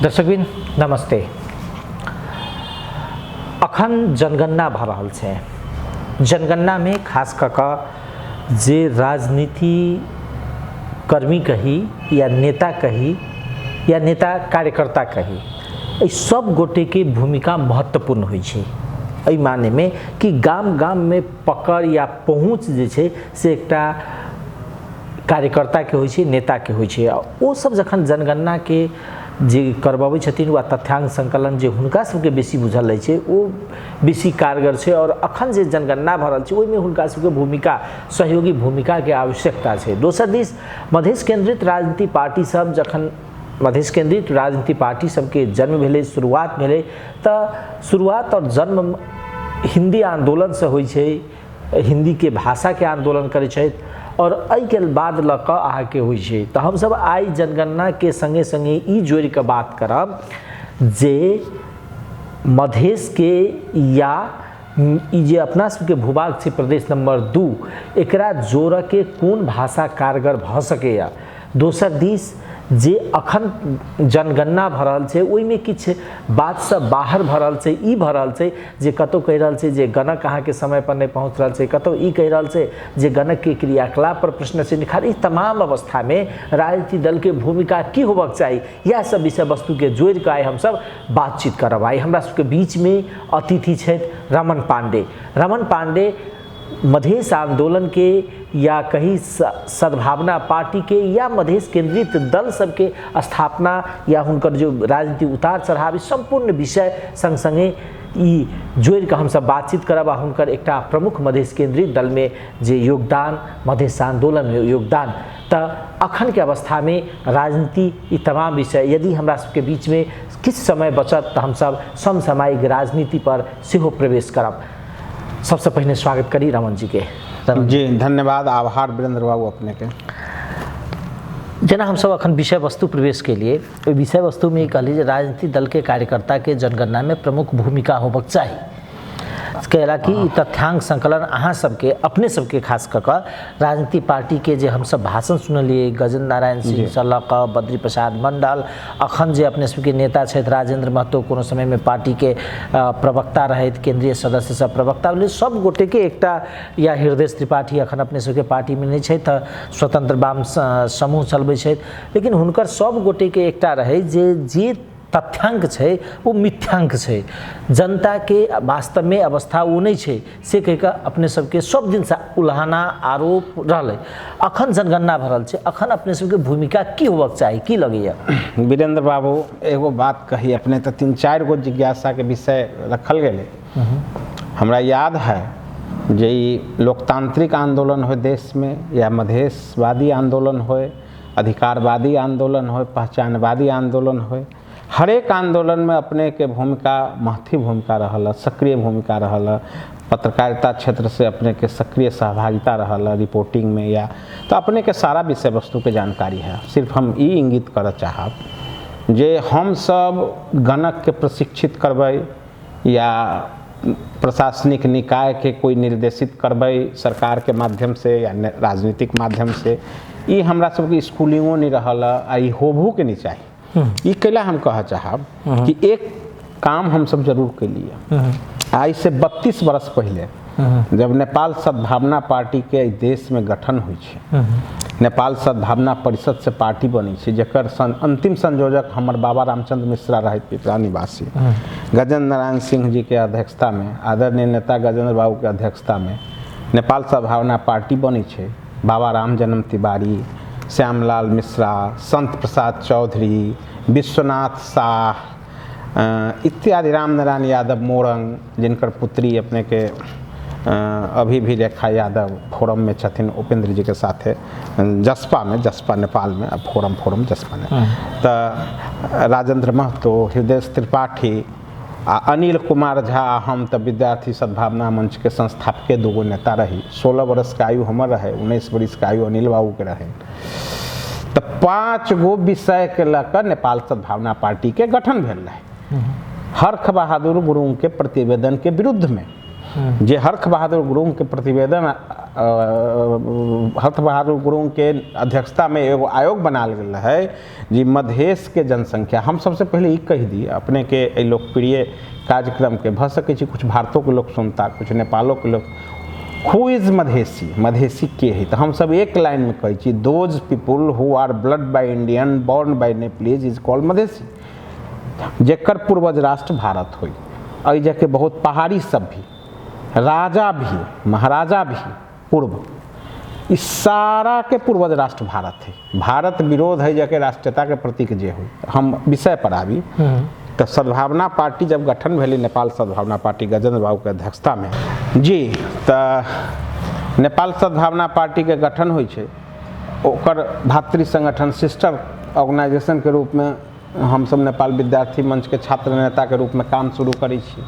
दर्शकबिन नमस्ते। अखन जनगणना भ रहल छै। जनगणना में खास कऽ कऽ जे राजनीति कर्मी कही या नेता कही या नेता कार्यकर्ता कही, एहि सब गोटे के भूमिका महत्वपूर्ण होइ छै। एहि माने में कि गाम गाम में पकड़ या पहुँच जे छै से एकटा कार्यकर्ता के होइ छै, नेता के होइ छै। ओ सब जखन जनगणना के जे करबाबै छथिन वा तथ्यांक संकलन जे हुनका सबके बेसी बुझल रहै छै ओ बेसी कारगर छै। और अखन जे जनगणना भ रहल छै ओहिमे हुनका सबके भूमिका, सहयोगी भूमिका के आवश्यकता छै। दोसर दिस मधेश केंद्रित राजनीति पार्टी सब जखन मधेश केंद्रित राजनीति पार्टी सबके जन्म भेलै, शुरुआत भेलै, तऽ शुरुआत और जन्म हिंदी आंदोलन से होइ छै, हिंदी के भाषा के आंदोलन करै छथि और एहि के बाद लऽ कऽ अहाँके होइ छै। तऽ हम सब आइ जनगणना के संगे संगे ई जोड़ि कऽ बात करब जे मधेश के या ई जे अपना सबके भूभाग छै प्रदेश नंबर 2, एकरा जोड़ऽ के कोन भाषा कारगर भऽ सकैया। दोसर दिस जे अखन जनगणना भ रहल छै ओहिमे किछु बात सब बाहर भ रहल छै, ई भ रहल छै जे कतौ कहि रहल छै जे गणक अहाँ के समय पर नहीं पहुंच रहल छै, कतौ ई कहि रहल छै जे गणक के क्रियाकलाप पर प्रश्न चिन्ह खड़ा। ई तमाम अवस्था में राजनीतिक दल के भूमिका की होबक चाही, यह सब विषय वस्तु के जोड़ि कऽ आइ हम सब बातचीत करब। आइ हमरा सबके बीच में अतिथि छथि रमन पांडे। रमन पांडे मधेश आंदोलन के या कहीं सद्भावना पार्टी के या मधेश केंद्रित दल सबके स्थापना या हुनकर जो राजनीति उतार चढ़ाव संपूर्ण विषय संग संगे ई जोड़ि कऽ हम सब बातचीत करब। आ हुनकर एकटा प्रमुख मधेश केंद्रित दल में जे योगदान, मधेश आंदोलन में योगदान, तऽ अखन के अवस्था में राजनीति, ई तमाम विषय यदि हमरा सबके बीच में किछु समय बचत तऽ हम सब समसामयिक राजनीति पर सेहो प्रवेश करब। सबसे पहले स्वागत करी रमन जी के। जी धन्यवाद, आभार वीरेंद्र बाबू अपने के। जेना हम सब अखन विषय वस्तु प्रवेश के लिए विषय वस्तु में कहली जे राजनीतिक दल के कार्यकर्ता के जनगणना में प्रमुख भूमिका होबक चाही। कहला कि तथ्यांक संकलन अहाँ सबके अपने सबके खास कऽ राजनीति पार्टी के जे हम सब भाषण सुनलिए, गजेंद्र नारायण सिंह से लऽ कऽ बद्री प्रसाद मंडल, अखन जे अपने सबके नेता छथि राजेंद्र महतो, कोनो समय में पार्टी के प्रवक्ता रहैत, केंद्रीय सदस्य सब प्रवक्ता भेलै, सब गोटे के एकटा, या हृदय त्रिपाठी अखन अपने सबके पार्टी में नहीं छै तऽ स्वतंत्र वाम समूह चलबै छथि, लेकिन हुनकर सब गोटे के एकटा रहै जे तथ्यांक छै वो मिथ्यांक छै, जनता के वास्तव में अवस्था वो नहीं छै से कह कऽ अपने सबके सब दिन से उल्हाना आरोप रहलै। अखन जनगणना भ रहल छै, अखन अपने सबके भूमिका की होबक चाही, की लगैया? वीरेंद्र बाबू एगो बात कही, अपने तो 3-4 गो जिज्ञासा के विषय रखल गेले। हमरा याद है जे लोकतांत्रिक आंदोलन हो देश में, या मधेशवादी आंदोलन हो, अधिकारवादी आंदोलन हो, पहचानवादी आंदोलन हो, हर एक आंदोलन में अपने के भूमिका महत्वपूर्ण भूमिका रहल, सक्रिय भूमिका रहल, पत्रकारिता क्षेत्र से अपने के सक्रिय सहभागिता रहल रिपोर्टिंग में, या तो अपने के सारा विषय वस्तु के जानकारी है। सिर्फ हम ई इंगित कर चाहब जे हम सब गणक के प्रशिक्षित करबै या प्रशासनिक निकाय के कोई निर्देशित करबै सरकार के माध्यम से या राजनीतिक माध्यम से, ई हमरा सबके स्कूलिंगो नहीं रहल, आ ई होबू के नहीं चाहिए। ये कैला हम कह चाहब कि एक काम हम सब जरूर के लिए, आज से 32 वर्ष पहले जब नेपाल सद्भावना पार्टी के देश में गठन हुई है, नेपाल सद्भावना परिषद से पार्टी बनी है, जकर अंतिम संयोजक हमर बाबा रामचंद्र मिश्रा रहे, पिपरा निवासी, गजेंद्र नारायण सिंह जी के अध्यक्षता में, आदरणीय नेता गजेंद्र बाबू के अध्यक्षता में नेपाल सद्भावना पार्टी बनी है। बाबा राम जन्म तिवारी, श्यामलाल मिश्रा, संत प्रसाद चौधरी, विश्वनाथ शाह इत्यादि, रामनारायण यादव मोरंग, जिनकर पुत्री अपने के अभी भी रेखा यादव फोरम में छथिन उपेंद्र जी के साथे, जसपा में, जसपा नेपाल में, अब फोरम जसपा में, तो राजेंद्र महतो, हृदय त्रिपाठी, अनिल कुमार झा, हम तो विद्यार्थी सद्भावना मंच के संस्थापक 2 नेता रही। 16 वर्ष के आयु हमर रहे, 19 वर्ष के आयु अनिल बाबू के रहे। तो 5 गो विषय के लेकर नेपाल सद्भावना पार्टी के गठन भेल रहे। हर्ष बहादुर गुरुंग के प्रतिवेदन के विरुद्ध में, जे हर्ष बहादुर गुरुंग के प्रतिवेदन हर्ष बहादुर गुरुंग के अध्यक्षता में एगो आयोग बनाल गेल है जी मधेश के जनसंख्या। हम सबसे पहले ई कह दी अपने के एहि लोकप्रिय कार्यक्रम के भ सकै छी कुछ भारतों के लोग सुनता, कुछ नेपालों के लोग, हु इज मधेसी, मधेसी के है। तो हम सब एक लाइन में कहे छी, those people who are blood by Indian born by Nepalese is called Madhesi, जेकर पूर्वज राष्ट्र भारत हुई। अ जाके बहुत पहाड़ी सब भी, राजा भी, महाराजा भी पूर्व, इस सारा के पूर्वज राष्ट्र भारत है। भारत विरोध है जाके राष्ट्रीयता के प्रतीक जे हुई। हम विषय पर आबी तो सद्भावना पार्टी जब गठन भेली, नेपाल सद्भावना पार्टी गजेंद्र बाबू के अध्यक्षता में जी, तो नेपाल सद्भावना पार्टी के गठन होइ छै, ओकर भातृ संगठन सिस्टर ऑर्गेनाइजेशन के रूप में हम सब नेपाल विद्यार्थी मंच के छात्र नेता के रूप में काम शुरू करै छी।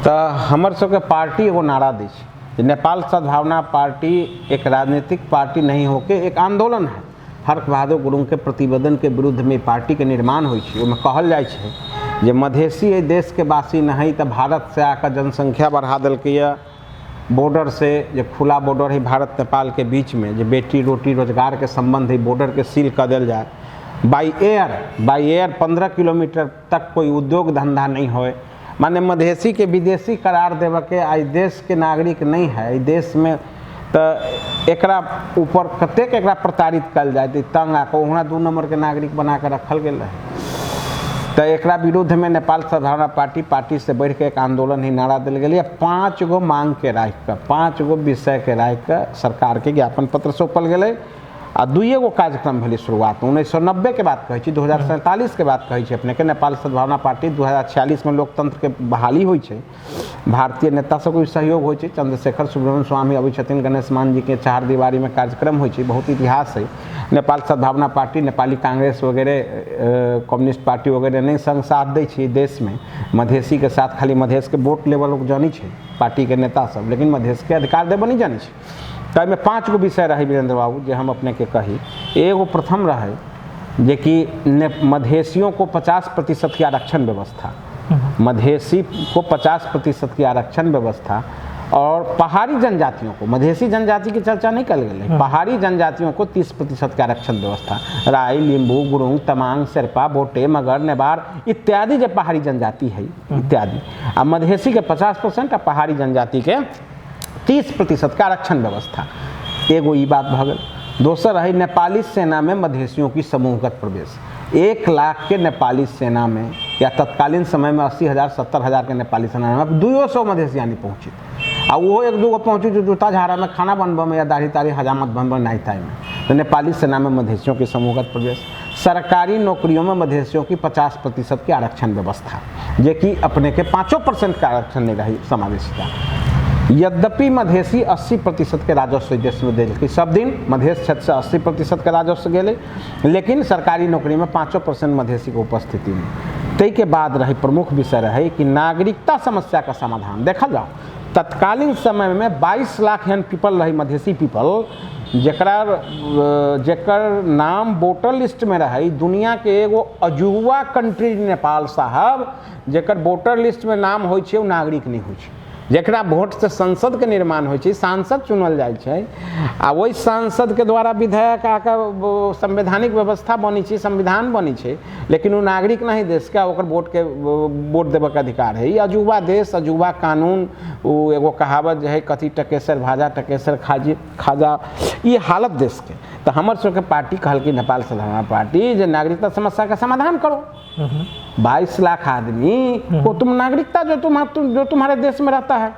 तो हमर सबके पार्टी एगो नारा दै छै, नेपाल सद्भावना पार्टी एक राजनीतिक पार्टी नहीं होके एक आंदोलन है। हर्ष बहादुर गुरुंग के प्रतिवेदन के विरुद्ध में पार्टी के निर्माण होइ छै। ओहिमे कहल जाइ छै जे मधेसी एहि देश के वासी नहीं तो भारत से आकर जनसंख्या बढ़ा देलकैया। बॉर्डर से जो खुला बॉर्डर है भारत नेपाल के बीच में, जो बेटी रोटी रोजगार के संबंध है, बॉर्डर के सील कर दिल जाए। बाई एयर 15 किलोमीटर तक कोई उद्योग धंधा नहीं होए, माने मधेसी के विदेशी करार देवे के आई देश के नागरिक नहीं है। देश में तो एकरा ऊपर कतेक एकरा प्रताड़ित कल जाए, तंग आकर वहाँ 2 नंबर के नागरिक बना कर रखल गया है। तो एकरा विरुद्ध में नेपाल सद्भावना पार्टी से बढ़ के एक आंदोलन ही नारा दिल गया। 5 गो मांग के राख कर, 5 गो विषय के राख कर सरकार के ज्ञापन पत्र सौंपल गए। आ 2 गो कार्यक्रम भेली शुरुआत 1990 के बात कहे 2047 के बात कहे अपने के। नेपाल सद्भावना पार्टी 2046 में लोकतंत्र के बहाली होइ छै, भारतीय नेता सबके सहयोग होइ छै। चंद्रशेखर सुब्रमण्यम स्वामी अबै छथिन, गणेश मान जी के 4 दीवारी में कार्यक्रम होइ छै, बहुत इतिहास है। नेपाल सद्भावना पार्टी नेपाली कांग्रेस वगैरह कम्युनिस्ट पार्टी वगैरह नहीं संग साथ दै छै देश में। मधेसी के साथ खाली मधेश के वोट लेवल लोग जानी छै पार्टी के नेता सब, लेकिन मधेश के अधिकार देव नहीं जानी छै। तो में 5 गो विषय रहे वीरेंद्र बाबू जे हम अपने के कही। एगो प्रथम रहे जे कि मधेसियों को 50% की आरक्षण व्यवस्था, मधेसी को 50% की आरक्षण व्यवस्था, और पहाड़ी जनजातियों को, मधेसी जनजाति की चर्चा नहीं कर गई, पहाड़ी जनजातियों को 30% की आरक्षण व्यवस्था। राई, लिंबू, गुरुंग, तमांग, शेरपा, बोटे, मगर, नेवार इत्यादि जो पहाड़ी जनजाति है इत्यादि, आ मधेसी के 50% और पहाड़ी जनजाति के 30% का आरक्षण व्यवस्था। एगो ई बात भगल। दोसर है नेपाली सेना में मधेसियों की समूहगत प्रवेश। 1 लाख के नेपाली सेना में, या तत्कालीन समय में 80,000 70,000 के नेपाली सेना में 200 मधेसी यानी पहुँची। आ वो 1-2 गो पहुँची जो जूता झाड़ा में, खाना बनबे में, या दाढ़ी तारी हजामत बनबे नाई ताई में। तो नेपाली सेना में मधेसियों की समूहगत प्रवेश। सरकारी नौकरियों में मधेसियों की 50% की आरक्षण व्यवस्था, जे कि अपने के 5% का आरक्षण नहीं रही समावेशिता। यद्यपि मधेसी 80% के राजस्व देश में दिल, सब दिन मधेश क्षेत्र से 80% के राजस्व गए, लेकिन सरकारी नौकरी में 5% मधेसी की उपस्थिति में। तई के बाद रही प्रमुख विषय रहे कि नागरिकता समस्या का समाधान। देखा जाओ तत्कालीन समय में 22 लाख यन पीपल रही, मधेसी पीपल, जेकर नाम वोटर लिस्ट में रही। दुनिया के एगो अजूबा कंट्री नेपाल साहब, जेकर वोटर लिस्ट में नाम होइ छै, नागरिक नहीं होइ छै। जरा वोट से संसद के निर्माण हो, सांसद चुनल जाए, आ वही सांसद के द्वारा विधेयक आकर संवैधानिक व्यवस्था बनी है, संविधान बनी है, लेकिन वो नागरिक नहीं देश का, ओकर वोट देवे के अधिकार है। ये अजूबा देश, अजूबा कानून। वो एगो कहावत जो है, कथी टकेसर भाजा टकेसर खाजा, ये हालत देश के। तो हमारे सबके पार्टी कहल कि नेपाल सद्भावना पार्टी जो नागरिकता समस्या का समाधान करो। 22 लाख आदमी को तुम नागरिकता जो तुम्हारे देश में रहता है,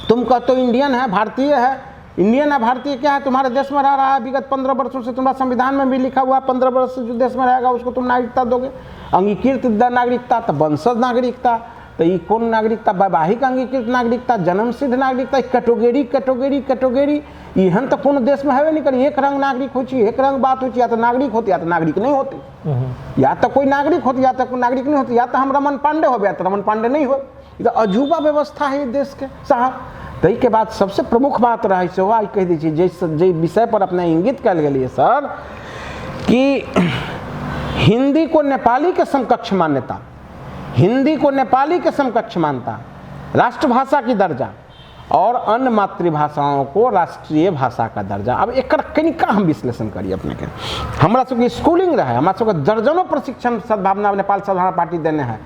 तुम कहते हो इंडियन है, भारतीय है, इंडियन है भारतीय क्या है, तुम्हारे देश में रह रहा है, विगत 15 वर्षों से तुम्हारा संविधान में भी लिखा हुआ, 15 वर्ष से जो देश में रहेगा उसको तुम नागरिकता दोगे। अंगीकृत नागरिकता, तो वंशज नागरिकता, तो ये कौन नागरिकता? वैवाहिक अंगीकृत नागरिकता, जन्मसिद्ध नागरिकता, कैटेगरी एहन तो कोनो देश में है नहीं करी। एक रंग नागरिक हो, एक रंग बात हो, या तो नागरिक होती या तो नागरिक नहीं होती, या तो कोई नागरिक होती या तो कोई नागरिक नहीं होती, या तो हम रमन पांडे हो या तो रमन पांडे नहीं हो। ये तो अजूबा व्यवस्था है देश के साहब। तई के बाद सबसे प्रमुख बात रहे से आई कह दीजिए, जे विषय पर अपने इंगित कल गए सर, कि हिंदी को नेपाली के समकक्ष मान्यता, हिंदी को नेपाली के समकक्ष मानता, राष्ट्रभाषा की दर्जा, और अन्य मातृभाषाओं को राष्ट्रीय भाषा का दर्जा। अब एक कनिका हम विश्लेषण करिए अपने के, हमरा सबके स्कूलिंग रहे, हमरा सबके दर्जनों प्रशिक्षण सद्भावना नेपाल सद्भावना पार्टी देने हैं,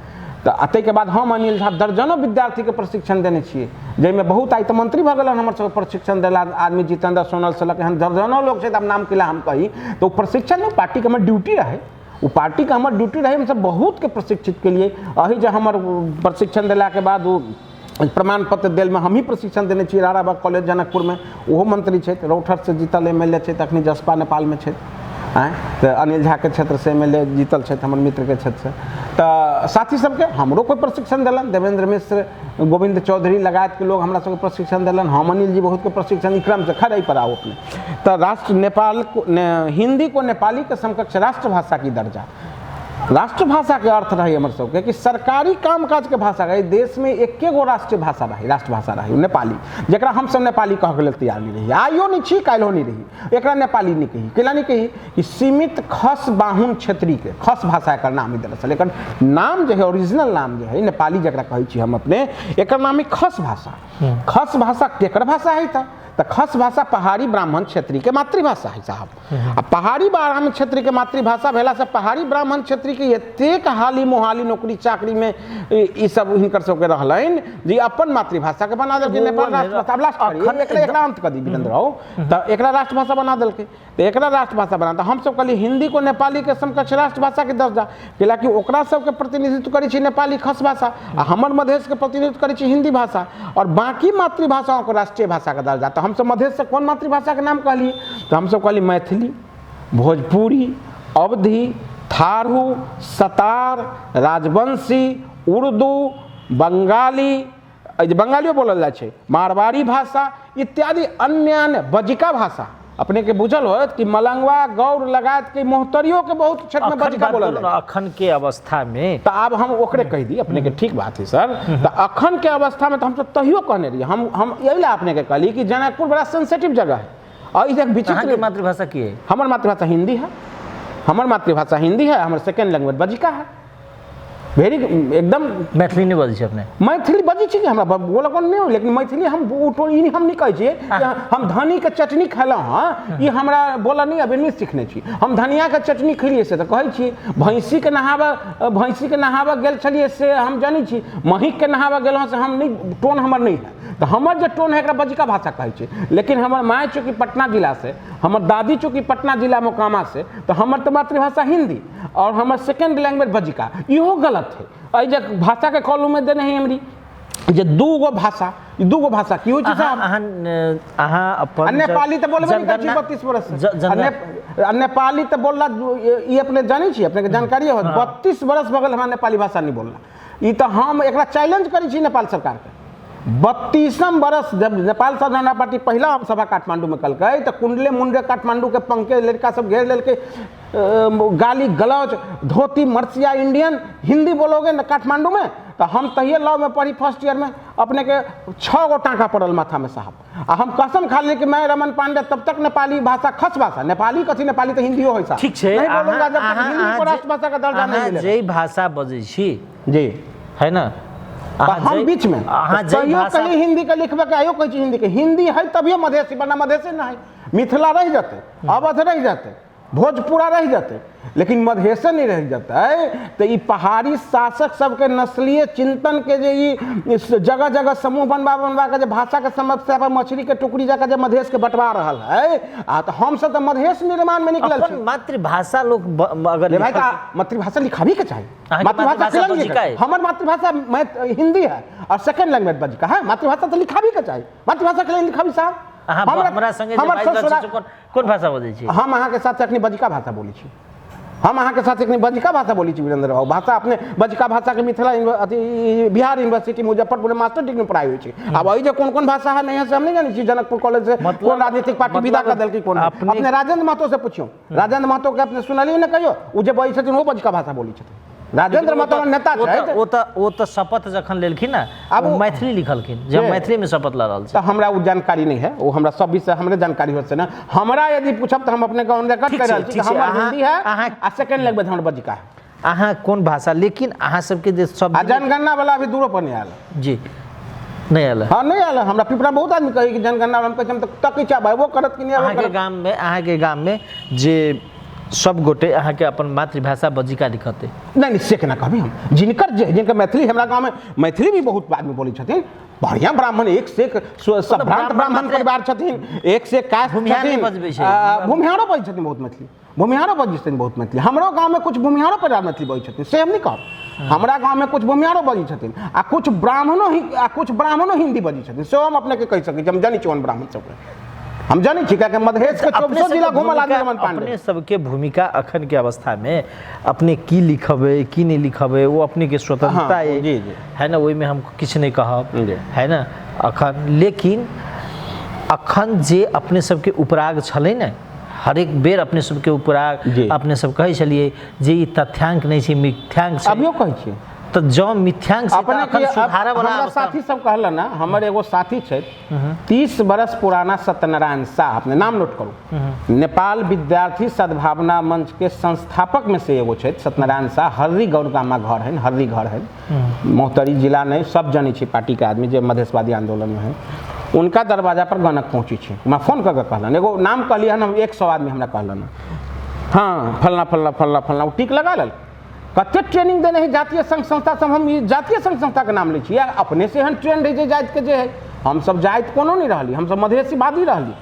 तो ताहि के बाद हम अनिल झा दर्जनों विद्यार्थी के प्रशिक्षण देने छियै, जाहिमे बहुत आइ तऽ मंत्री भऽ गेलन हमर सबके प्रशिक्षण देला आदमी, जितेंद्र सोनल सलक एहन दर्जनों लोग छै, आब नाम केला हम कही तो प्रशिक्षण में पार्टी के हमर ड्यूटी रहे, वो पार्टी का हमर ड्यूटी रहे, हम सब बहुत के प्रशिक्षित के लिए अही जे हमर प्रशिक्षण देला के बाद वो प्रमाण पत्र देल में हम ही प्रशिक्षण देने छियै राराबाग कॉलेज जनकपुर में, ओहो मंत्री छथि, रौठट से जीतल एमएलए छथि, अखनी जसपा नेपाल में छथि, तो अनिल झा के क्षेत्र से एमएलए जीतल छथि हमर मित्र के क्षेत्र से, तो साथी सबके हमरो कोई प्रशिक्षण दिलन, देवेंद्र मिश्र गोविंद चौधरी लगायत के लोग हमरा सबके प्रशिक्षण दिलन, हम अनिल जी बहुत के प्रशिक्षण क्रम से खड़े पर आओ अपने। तो राष्ट्र नेपाल को हिंदी को नेपाली के समकक्ष राष्ट्रभाषा की दर्जा, राष्ट्रभाषा के अर्थ रही हमर सबके कि सरकारी कामकाज के भाषा रही, देश में एके गो राष्ट्रीय भाषा रही, राष्ट्रभाषा रही नेपाली, जरा हम सब नेपाली कह के तैयार नहीं रही, आइयो नहीं छी काल्हो नहीं रही, एक नेपाली नहीं कही, केला नहीं कही कि सीमित खस बाहुन क्षेत्री के खस भाषा एक नाम दरअसल, एक नाम जो है ओरिजिनल नाम जो है नेपाली जरा कहे हम अपने, एक नाम है खस भाषा। खस भाषा केकर भाषा है तो खस भाषा पहाड़ी ब्राह्मण क्षेत्री के मातृभाषा है साहब, आ पहाड़ी ब्राह्मण क्षेत्री के मातृभाषा भेला से पहाड़ी ब्राह्मण क्षेत्री के एतेक हाली मोहाली नौकरी चाकरी में ई सब हिनकर सबके रहलन जे अपन मातृभाषा के बना देलकै नेपाल राष्ट्रभाषा। एकरा अंत कर दी वीरेंद्र राव, तो एकरा राष्ट्रभाषा बना देलकै, तो एकरा राष्ट्रभाषा बना, तो हम सब कहली हिंदी को नेपाली के समकक्ष राष्ट्रभाषा के दर्जा, कैलाकि ओकरा सबके प्रतिनिधित्व करै छै नेपाली खस भाषा, आ हमर मधेश के प्रतिनिधित्व करै छै हिंदी भाषा, और बाकी मातृभाषाओं को राष्ट्रीय भाषा का दर्जा। तो हम सब मधेश से कौन मातृभाषा के नाम कहलिए, तो हम सब कहली मैथिली, भोजपुरी, अवधी, थारू, सतार, राजवंशी, उर्दू, बंगाली, बंगालियों बोलल जाए छै, मारवाड़ी भाषा इत्यादि अन्य बजिका भाषा। अपने के बुझल हो कि मलंगवा गौर लगात के मोहतरियों के बहुत क्षेत्र में बजिका बोलल जाए अखन के अवस्था में, तो अब हम ओकरे कह दी अपने के, ठीक बात है सर। तो अखन के अवस्था में तो हम तो तहियो कहने रहिए, हम यही ला अपने के कहली कि जनकपुर बड़ा सेंसिटिव जगह है, और इधर विचित्र मातृभाषा की है, हमार मातृभाषा हिंदी है, हमार मातृभाषा हिंदी है, हमारे सेकेंड लैंग्वेज बजिका है, वेरी एकदम मैथिली नहीं बजी अपने, मैथिली बजी छी हमरा बोला कौन नहीं हो, लेकिन मैथिली हम हम नहीं कहे हम धनी के चटनी खेलौं, हाँ ये हमरा बोला नहीं अभी नहीं सीखने छी, हम धनिया के चटनी खेलिए से तो कहे छी, भैंसी के नहावा गेल छलिए से हम जानी छी, महिक के नहावा गेलौं से हम नहीं, टोन हमर नहीं है, तो हमर जो टोन है एकरा बजिका भाषा कहे छी, लेकिन हमर माय चूँकि पटना जिला से, हमर दादी चूँकि पटना जिला मोकामा से, तो हमर तो मातृभाषा हिंदी और हमर सेकेंड लैंग्वेज बजिका, इहो गलत है। अइ जे भाषा के कॉलम में देने हैं हमरी जे दूगो भाषा की होय छै साहब, अहाँ अपन नेपाली तो बोलबे नहीं करै 32 वर्ष से, नेपाली तो बोलला ये अपने जानै छी, अपने के जानकारी हो 32 वर्ष भगल हमरा नेपाली भाषा नहीं बोलला, ई तो हम एकरा चैलेंज करै छी नेपाल सरकार के। 32वां वर्ष जब नेपाल सद्भावना पार्टी पहला सभा काठमांडू में कलकै, तो कुंडले मुंडे काठमांडू के पंखे लड़का सब घेर लेलकै, गाली गलौज, धोती मर्सिया इंडियन, हिंदी बोलोगे न काठमांडू में, तो हम तहिए लॉ में पढ़ी फर्स्ट ईयर में, अपने के 6 गो टाँका पड़ल माथा में साहब, आ हम कसम खा ली कि मैं रमन पांडे तब तक नेपाली भाषा खस भाषा, नेपाली कथी नेपाली तो हिंदी हो साहब, ठीक है, नहीं बोलूंगा जब तक हिंदी को राष्ट्रभाषा का दर्जा नहीं मिले। जे भाषा बजै छी जी है ना, हम बीच में कहीं हिंदी के लिखबे के आयो कहे छी हिंदी के, हिंदी है तभी मधेसी, वरना मधेसी ना है, मिथिला रह जाते, अवध रह जाते, भोजपुरा रह जाते, लेकिन मधेश नहीं रह जाता है। तो ये पहाड़ी शासक सबके नस्लीय चिंतन के जे जगह जगह समूह बनवा के भाषा के समस्या पर मछली के टुकड़ी जाकर जब मधेश के बंटवा रहा है, तो हम सब तो मधेश निर्माण में निकल छी। मातृभाषा लोग अगर मातृभाषा लिखाबी के चाहिए, मातृभाषा हमार मातृभाषा हिंदी है और सेकेंड लैंग्वेज बजिका है, मातृभाषा तो लिखाबी के चाहिए, मातृभाषा के लिए लिखाबी साहब। कौन भाषा बोलै छी, हम अहाँ के साथ अखनी बजिका भाषा बोली छी, हम अहाँ के साथ अखनी बजिका भाषा बोली छी वीरेंद्र बाबू, भाषा अपने बजिका भाषा के मिथिला बिहार यूनिवर्सिटी मुजफ्फरपुर में मास्टर डिग्री पढ़ाई हुई छी। अब अई जे कौन भाषा है नहीं है से हम नहीं जानी छी, जनकपुर कॉलेज से कौन राजनीतिक पार्टी विदा कर देलकै कौन, अपने राजेंद्र महतो से पूछियो, राजेंद्र महतो के अपने सुनलिए न कहियो, उ जे बई छथिन वो बजिका भाषा बोली छथिन, राजेंद्र महतो नेता छै, वो तो शपथ जखन लेलखिन ना, अब मैथिली लिखलखिन, जब मैथिली में शपथ ला रहल छै, तो हमरा वो जानकारी नहीं है, वो हमरा सब विषय हमरे जानकारी हो से ना, हमरा यदि पूछब तो हम अपने को रिकॉर्ड कर रहल छी, हमर हिंदी है आ सेकंड लैंग्वेज हमर बजिका है। अहाँ कौन भाषा, लेकिन अहाँ सबके जे सब जनगणना वाला अभी दूरो पर नहीं आयल जी, नहीं आल हाँ नहीं आल हमरा पिपरा बहुत आदमी कहे कि जनगणना हम कहे हम तक चाहबे वो करत कि नहीं अहाँ के गाम में जे सब गोटे अहाँ के अपन मातृभाषा बजिका लिखते नहीं से केना कहबी हम जिनकर मैथिली हमरा गाँव में मैथिली भी बहुत आदमी बोली छथिन बढ़िया ब्राह्मण एक से एक सभ्रांत ब्राह्मण परिवार छथिन एक से एक कास्ट छथिन भूमिहारो बजै छथिन बहुत मैथिली भूमिहारो बजै छथिन बहुत मैथिली हमरो गाँव में कुछ भूमिहारो परिवार मैथिली बजै छथिन से हम नहीं कहब हमरा गाँव में कुछ भूमिहारो बजै छथिन आ कुछ ब्राह्मणों हिंदी बजै छथिन से हम अपने के कहि सकै छी हम जानी छी ब्राह्मण सबके हम जानी छी कि मधेश के 24 जिला घुमल आदमी रमन पांडे अपने सबके भूमिका अखन के अवस्था में अपने की लिखबे की नहीं लिखबे वो अपने के स्वतंत्रता है जी जी है ना वही में हम किछ नहीं कहब है ना अखन लेकिन अखन जे अपने सबके उपराग छले ना हर एक बेर अपने सबके उपराग अपने सब कहे चलिए जे ई तथ्यांक नहीं छै मिथ्यांक छै अभियो कहै छियै तो जो मिथ्यांक से अपने सुधारा वाला हमरा साथी सब कहला ना हमर एगो साथी छै 30 बरस पुराना सत्यनारायण शाह अपने नाम नोट करू नेपाल विद्यार्थी सद्भावना मंच के संस्थापक में से एगो छै सत्यनारायण शाह हर्री गौरगामा घर है हर्री घर है मोहतरी जिला नहीं सब जानी छी पार्टी के आदमी जे मधेशवादी आंदोलन में है उनका दरवाजा पर गणक पहुँची छी मैं फोन करके कहलन एगो नाम कहलिए हम 100 आदमी हमरा कहलन हाँ फलना फलना फलना फलना टिक लगा लेल कते ट्रेनिंग देने है जातीय संघ संस्था सब हम जातीय संघ संस्था के नाम लै छी अपने से हन ट्रेंड है जाति के जे है हम सब जाति कोनो नहीं रहली हम सब मधेसीवादी रहली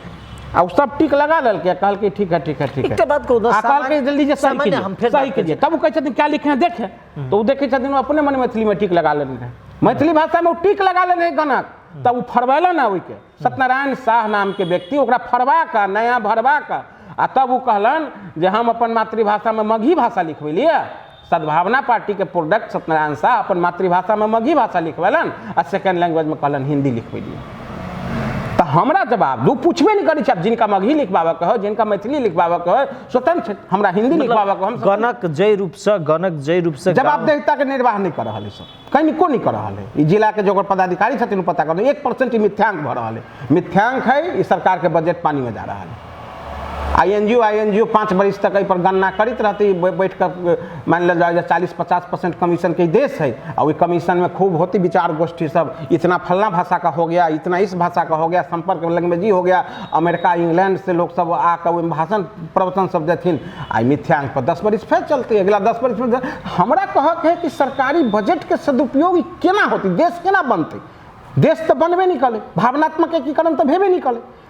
आ सब टिक लगा लेलके कहल कि ठीक है ठीक है ठीक है एक बात कहू कहल के जल्दी जे सही कीजिए तब कहे छथिन क्या लिखे हैं देखे तो वो देखे छथिन अपने मन मैथिली में टिक लगा लेने रहे मैथिली भाषा में वो टिक लगा लेने गणक तब वो फरवैलन ना ओइके सत्यनारायण शाह नाम के व्यक्ति ओकरा फरवा का नया भरवा का आ तब वो कहलन जे हम अपन मातृभाषा में मगही भाषा लिखबेलिए सद्भावना पार्टी के प्रोडक्ट सत्यनारायण शाह अपन मातृभाषा में मगही भाषा लिखवेलन आ सेकेंड लैंग्वेज में कहलन हिंदी लिखबेलिए तो हमरा जवाब दू पूछबे नहीं करी जिनका मगही लिखबाबा कहो जिनका मैथिली लिखबाबा कहो स्वतंत्र हमरा हिंदी लिखबाबा कहो हम गणक जय रूप से जवाबदेहिता के निर्वाह नहीं कर रहा है सब कनिको नहीं कर रहा है जिला के जो पदाधिकारी छथिन पता कर 1% मिथ्यांक भ रहा है मिथ्यांक है इस सरकार के बजट पानी में जा रहा है आईएनजीओ 5 बरिस तक पर गणना करित रहती बैठ कर मान लिया जाए 40-50% कमीशन के देश है और वही कमीशन में खूब होती विचार गोष्ठी सब इतना फलना भाषा का हो गया इतना इस भाषा का हो गया संपर्क लैंग्वेज हो गया अमेरिका इंग्लैंड से लोग सब आकर भाषण प्रवचन सब देथिन आई मिथ्यांक पर 10 बरिस फिर चलती अगला 10 बरिस में हमरा कहक है कि सरकारी बजट के सदुपयोग केना होती देश केना बनते देश तो बनबे नहीं करे भावनात्मक एकीकरण तो भेबे नहीं करे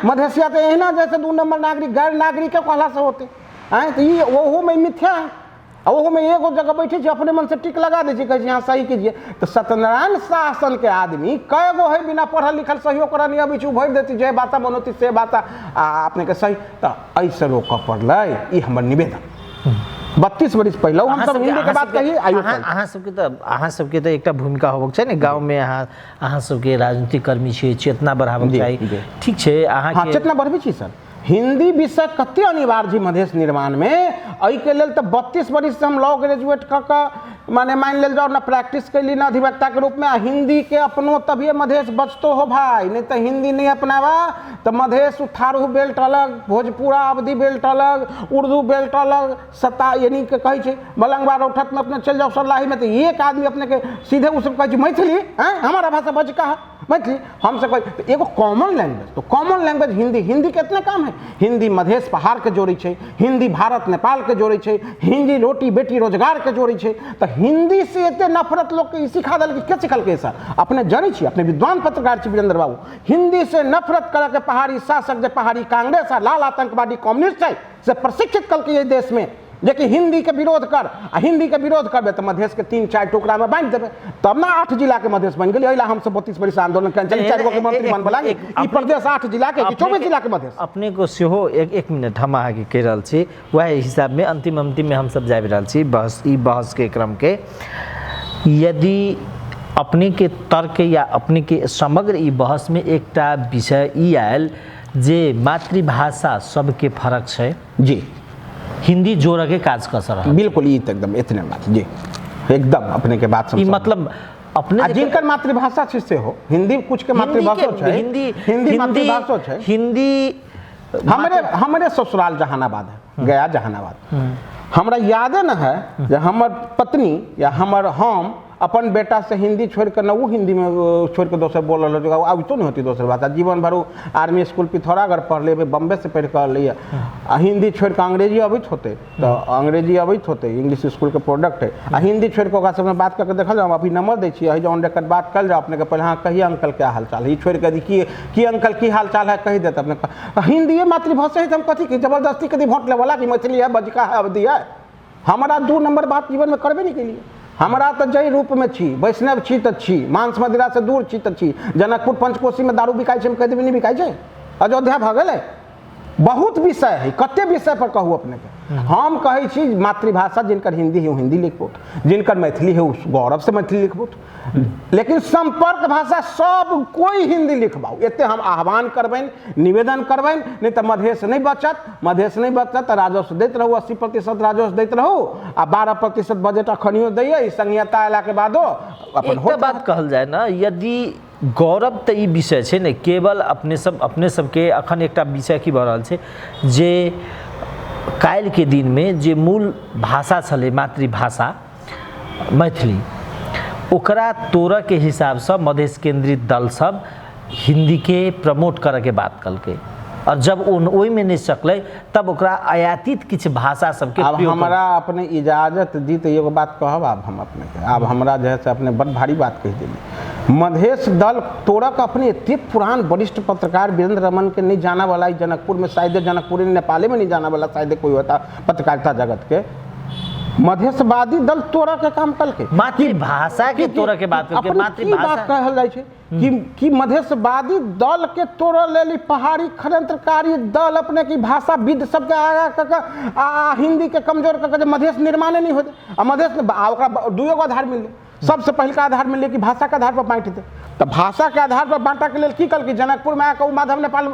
मधेसिया तो एहना जैसे 2 नंबर नागरिक गैर नागरिक के कहला से होते हैं तो ये वो में मिथ्या है और वो में एगो जगह बैठे अपने मन से टिक लगा दे कहे यहाँ सही कीजिए तो सत्यनारायण शासन के आदमी कई गो है बिना पढ़ल लिखल सहियो कर नहीं अभी भर देती जय बाता बनोती से बाता अपने के सही तो ऐसे रोक पड़ल ये हमार निवेदन 32 बरिस पहले हम सब हिंदी के बात कही अहाँ सबके तो एक भूमिका होबक छै ने गाँव में अहाँ सबके राजनीतिक कर्मी छे चेतना बढ़ाबक चाहिए ठीक छै अहाँ के चेतना बढ़बी छी सर हिंदी विषय कते अनिवार्य मधेश निर्माण में एहि के लेल तो 32 बरिस से हम लॉ ग्रेजुएट क माने मान लेल जाओ ना प्रैक्टिस कैली ना अधिवक्ता के रूप में हिंदी के अपनो तभी मधेश बचतो हो भाई नहीं तो हिंदी नहीं अपनावा तो मधेश थारू बेल्ट अलग भोजपुरा अवधि बेल्ट अलग उर्दू बेल्ट अलग सत्ता यानी के कहे छे मलंगवा रोहतक में अपने चल जाओ सरलाही में तो एक आदमी अपने के सीधे उस कहे मैथिली हमारा भाषा बच का मैथिली हमसे कहे एगो कॉमन लैंग्वेज तो कॉमन लैंग्वेज हिंदी के इतने काम है हिंदी मधेश पहाड़ के जोड़ी छे हिंदी भारत नेपाल के जोड़ी छे हिंदी रोटी बेटी रोजगार के जोड़ी छे तो हिंदी से इतने नफरत लोग के सिखा दिल क्या सिखल के सर अपने जानी छी अपने विद्वान पत्रकार छी वीरेंद्र बाबू हिंदी से नफरत करके पहाड़ी शासक जे पहाड़ी कांग्रेस लाल आतंकवादी कम्युनिस्ट है से प्रशिक्षित कल के देश में जेकि हिंदी के विरोध कर हिंदी के विरोध करबे तो मधेश के 3-4 टुकड़ा में बांट देबे तब ना 8 जिला के मधेश बन गई हम सब 32 बरिस आंदोलन कर चली 4 गो के मंत्री बन बला ई प्रदेश 8 जिला के 24 जिला के मधेश अपने को सेहो एक मिनट हम आगे के कह रहल छी वह हिसाब में अंतिम में हम सब जाबि रहल छी बहस के क्रम के यदि अपने के तर्क या अपने के समग्र ई बहस में एकटा विषय ई आयल जे मातृभाषा सबके फर्क है जी हिंदी जोड़ के काज कर सर बिल्कुल ये तो एकदम इतने बात जी एकदम अपने के बात मतलब अपने जिनकर मातृभाषा से हो हिंदी कुछ के मातृभाषा है हिंदी मातृभाषा है हिंदी हमारे ससुराल जहानाबाद है गया जहानाबाद हमरा यादे न है जे हमर पत्नी या हमर हम अपन बेटा से हिंदी छोड़ कर ना वो हिंदी में छोड़ कर दोसर बोल रहा है, अब तो नहीं होती दोसर भाषा। जीवन भर आर्मी स्कूल पिथौरागढ़ पढ़ ले, बम्बे से पढ़ कर लिए, हिंदी छोड़ कर अंग्रेजी अबित होते तो अंग्रेजी अबित होते, इंग्लिश स्कूल के प्रोडक्ट है। आ हिंदी छोड़ कर ओकरा सबने बात करके देखल जाओ, अभी नंबर दै छियै जो ऑन रिकॉर्ड बात कर जाओ अपने के पहले, हाँ कहिए अंकल क्या हाल चाल है, छोड़ कर कि अंकल की हाल चाल है कही देते अपने। हिंदी मातृभाषा है तो हम कथी की जबरदस्ती कभी वोट ले वाला कि मैथिली है बजका है अवधि है। हमारा 2 नंबर बात जीवन में करबे नहीं के लिए। हमारा तो जय रूप में छी, वैष्णव छी तो छी, मांस मदिरा से दूर छी तो छी। जनकपुर पंचकोशी में दारू बिकाई हम कह देवी नहीं बिकाई है, अयोध्या भ गए। बहुत विषय है, कते विषय पर कहूँ अपने के। हम कहे छी मातृभाषा जिनकर हिंदी है वो हिंदी लिखबो, जिनकर मैथिली है उस गौरव से मैथिली लिखबो, लेकिन संपर्क भाषा सब कोई हिंदी लिखबाओ। एते हम आह्वान करबेन, निवेदन करबेन, नहीं तो मधेश नहीं बचत तो राजस्व दैत रहू, 80% राजस्व दैत रहू आ 12% बजट अखनियो दैए। संहिता अयला के बादो अपन एक बात कहल जाए ना, यदि गौरव तो ई विषय है ने, केवल अपने सबके अखन एक विषय की भऽ रहल छै जे काल्हि के दिन में जे मूल भाषा छलै मातृभाषा मैथिली, ओकरा तोड़ऽ के हिसाब से मधेश केंद्रित दल सब हिंदी के प्रमोट करे के बात कलकै, और जब ओहि में नहीं सकलै तब ओकरा आयातित किछु भाषा सबके अब हमारा अपने इजाजत दी तो एगो बात कहब। अब हम अपने के अब हमरा जो है से अपने बड़ भारी बात कह देली। मधेश दल तोड़क अपने इतने पुरान वरिष्ठ पत्रकार वीरेंद्र रमन के नहीं जाना वाला, जनकपुर में शायद जनकपुरी नेपाले में नहीं जाना वाला शायद कोई होता पत्रकारिता जगत के। मधेशवादी दल तोड़ा के काम कल के मातृभाषा के तोड़ा के बात करके मातृभाषा कहल जाय छै कि मधेशवादी दल के तोड़ लेली पहाड़ी खडंत्रकारी दल अपने की भाषा विद सब के आगा हिंदी के कमजोर करके मधेश निर्माण नहीं होते। आ मधेश दुगो आधार मिले, सबसे पहले का आधार मिले कि भाषा के आधार पर बांट दे। तो भाषा के आधार पर बांटा के लिए की कल कि जनकपुर में आकर माधव नेपाल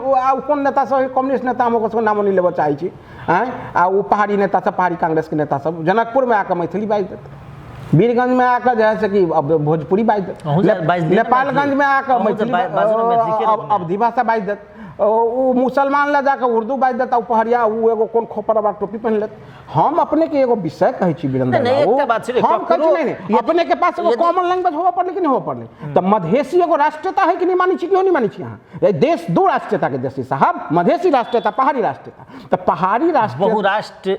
कौन नेता सब कम्युनिस्ट नेता हम ओकर नामो नहीं लेबऽ चाहे छी आ वो पहाड़ी नेता सब पहाड़ी कांग्रेस के नेता सब जनकपुर में आकर मैथिली बाजि देते, वीरगंज में आकर जो है से कि भोजपुरी बाजि देते, नेपालगंज में आकर मैथिली अवधी भाषा बाजि देते, वो मुसलमान ला जाकर उर्दू बाज देता, पहरिया वो एगो कौन खोपर वाला टोपी पहन लेते। हम अपने के एगो विषय कहे छी वीरेंद्र बाबू, हम कहे नहीं अपने के पास एगो कॉमन लैंग्वेज होबा पड़ले कि नहीं होबा पड़ले। तो मधेसी एगो राष्ट्रीयता है कि नहीं मानी छी कि नहीं मानी छी। यहाँ देश 2 राष्ट्रीयता के देश साहब, मधेसी राष्ट्रीयता पहाड़ी राष्ट्रीयता। तो पहाड़ी राष्ट्र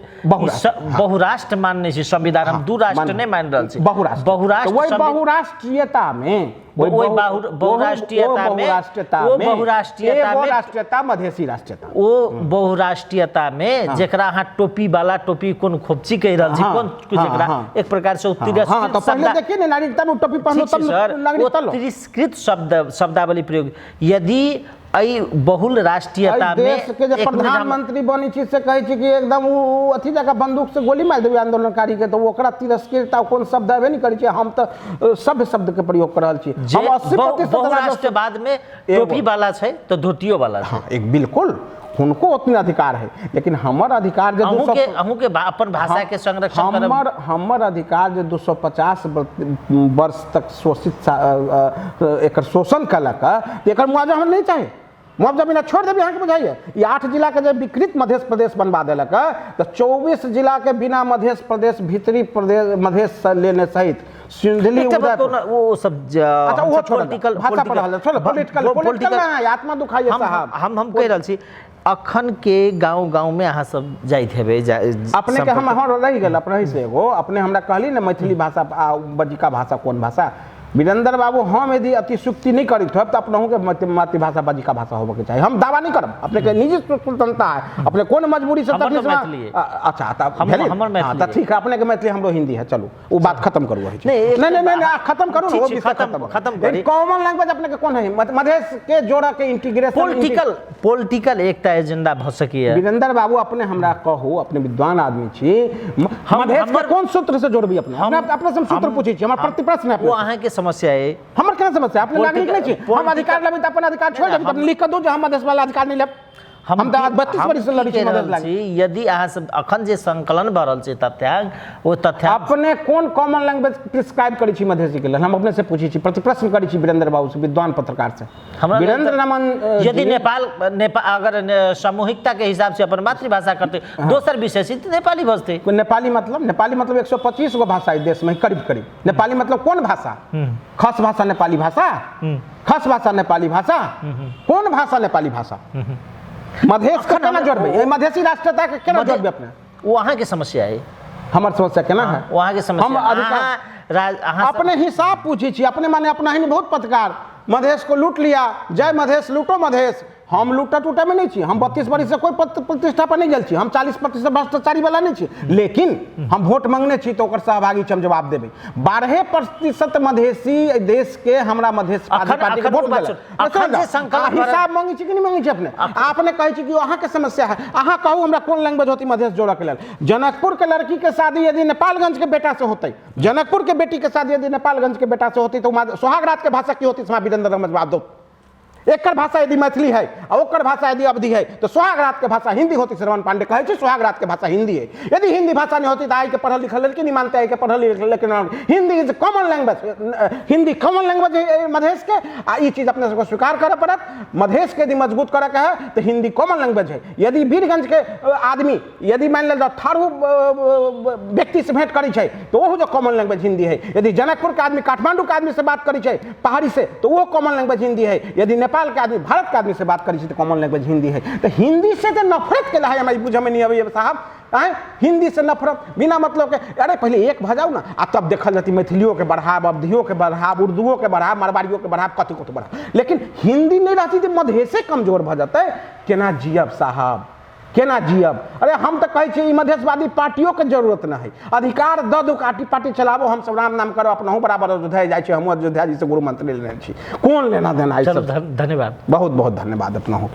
बहुराष्ट्र मानने से संविधान हम 2 राष्ट्र नहीं मान रहा छी, बहुराष्ट्र बहुराष्ट्रीयता में बहुराष्ट्रीयता मधेसी राष्ट्रीयता वो बहुराष्ट्रीयता में जेकरा अहाँ टोपी वाला टोपी कौन खोपची कह रहा छी कौन जेकरा एक प्रकार से तिरस्कृत तो पहले देखिए ना नागरिकता में टोपी पहनो तब नागरिकता लो, तिरस्कृत शब्दावली प्रयोग। यदि आई बहुल राष्ट्रीयता में देश के जो प्रधानमंत्री बनी चीज से कहे छी कि एकदम वो अथी जगह बंदूक से गोली मार देबे आंदोलनकारी के, तो ओकरा तिरस्कृत कौन शब्द है नहीं करै छी। हम तो सब शब्द के प्रयोग कर रहल छी। हम 80% राष्ट्रवाद में टोपी वाला छै तो धोतियो वाला छै, एक बिल्कुल उनको उतना अधिकार है, लेकिन हमार अधिकार जो अपन भाषा के संरक्षण हमार अधिकार जो 250 वर्ष तक शोषित एक शोषण कलक, एक मुआवजा हम नहीं चाहे। मुआवजा बिना छोड़ देवी यहाँ के बुझाइए। ये 8 जिला के जब विकृत मध्य प्रदेश बनवा दिलक तो 24 जिला के बिना मध्य प्रदेश भीतरी प्रदेश मध्य लेने सहित सिंधली वो सब पॉलिटिकल आत्मा दुखाइए साहब। हम कह रहल छी अखन के गांव में अहाँ सब जाइत हेबे अपने के हम रही गल अपने से एगो अपने हमरा कहली ना मैथिली भाषा बजिका भाषा कौन भाषा। वीरेंद्र बाबू हम यदि अतिशुक्ति नहीं करी तो अपनों के मातृभाषा बजिका भाषा होबे के चाहिए। हम दावा नहीं करब, अपने के निजी स्वतंत्रता है, अपने कौन मजबूरी से अच्छा ठीक है अपने के मैथिली हमरो हिंदी है, चलो वो बात खत्म करू। नहीं खत्म करू ना, वो विषय खत्म। कॉमन लैंग्वेज अपने के कौन है मधेश के जोड़ा के इंटीग्रेशन पॉलिटिकल एकता एजेंडा भ सकी। वीरेंद्र बाबू अपने हमरा कहू, अपने विद्वान आदमी छी, मधेश के कौन सूत्र से जोड़बी अपने से सूत्र पूछी छी। हमर प्रति प्रश्न है वो अहाँ के समस्या है, हमर क्या समस्या अपने नागरिक नहीं छी। हम अधिकार लेबे त अपन अधिकार छोड़ देबे, तब लिख के दो जो हम मधेश वाला अधिकार नहीं लेब। हम तो आज 32 वर्ष से लड़ी छी मधेश लागी। यदि अहाँ सब अखन जे संकलन भऽ रहल छै तथ्यांक ओ तथ्यांक अपने कोन कॉमन लैंग्वेज प्रिस्क्राइब करै छी मधेसी के लेल, हम अपने से पूछै छी, प्रश्न करै छी वीरेंद्र बाबू से, विद्वान पत्रकार से। वीरेंद्र रमन यदि नेपाल अगर सामूहिकता के हिसाब से अपन मातृभाषा करते दोसर विषय से नेपाली बजते। नेपाली मतलब 125 गो भाषा है देश में करीब करीब। नेपाली मतलब कौन भाषा? खस भाषा नेपाली भाषा, खस भाषा नेपाली भाषा, कौन भाषा नेपाली भाषा? मधेश के केना जोड़बे? मधेसी राष्ट्रीयता के केना जोड़बे अपने? वहाँ के समस्या है, हमर समस्या केना है? वहाँ के समस्या हम अधिकार अपने हिसाब पूछे छी, अपने माने अपना ही बहुत पत्रकार मधेश को लूट लिया, जय मधेश लूटो मधेश। हम लूटा टूटा में नहीं छी, हम 32 वर्ष से कोई प्रतिष्ठा पर नहीं गेल छी, हम 40% भ्रष्टाचारी वाला नहीं छी, लेकिन हम वोट मांगने छी तो ओकर सहभागी छी, हम जवाब देबे। 12% मधेसी देश के हमरा मधेश पार्टी के वोट देलक। हिसाब मांगी छी कि नहीं मांगी छी अपने? आपने कहे छी कि अहाँ के समस्या है, अहाँ कहू हमरा कोन लैंग्वेज होती मधेश जोड़े के लेल। जनकपुर के लड़की के शादी यदि नेपालगंज के बेटा से होते, जनकपुर के बेटी के शादी यदि नेपालगंज के बेटा से होती तो सोहागरात के भाषा की होती? वीरेंद्र रमन जवाब दो। एक भाषा यदि मैथिली है और ओकर भाषा यदि अवधि है तो सुहागरात के भाषा हिंदी होती। श्रवण पांडे कहे सुहागरात के भाषा हिंदी है। यदि हिंदी भाषा नहीं होती तो आई के पढ़ल लिखल लड़की नहीं मानते, आई के पढ़ल लिखल, लेकिन Hindi is common language, Hindi common language है मधेश के। ये चीज अपने सबको स्वीकार करे पड़त। मधेश के यदि मजबूत करे के है तो हिंदी कॉमन लैंग्वेज है। यदि वीरगंज के आदमी यदि मान लो 18 व्यक्ति से भेंट करी तो वो जो कॉमन लैंग्वेज हिंदी है। यदि जनकपुर के आदमी काठमांडू के आदमी से बात करी पहाड़ी से तो वो कॉमन लैंग्वेज हिंदी है। यदि नेपाल के आदमी भारत के आदमी से बात करी तो कॉमन लैंग्वेज हिंदी है। तो हिंदी से तो नफरत के लिए हमारी बुझे में नहीं आवे साहब। हिंदी से नफरत बिना मतलब के, अरे पहले एक भजाऊ ना, आ तब देखल जाती मैथिलियों के बढ़ाव, अवधियों के बढ़ाव, उर्दूओं के बढ़ाव, मारवाड़ियों के बढ़ाव, कथी को तो बढ़ाव। लेकिन हिंदी नहीं रहती तो मधेसे कमजोर भ जाते। केना जियब साहब, केना जियब? अरे हम तो कहे मधेशवादी पार्टियों के जरूरत ना है। अधिकार द दो पार्टी चलाबो, हम सब राम नाम करो, अपना बराबर अयोध्या जाए, हम अयोध्या जी से गुरु मंत्र लेने छी, कौन लेना देना? धन्यवाद, बहुत बहुत धन्यवाद अपना हो।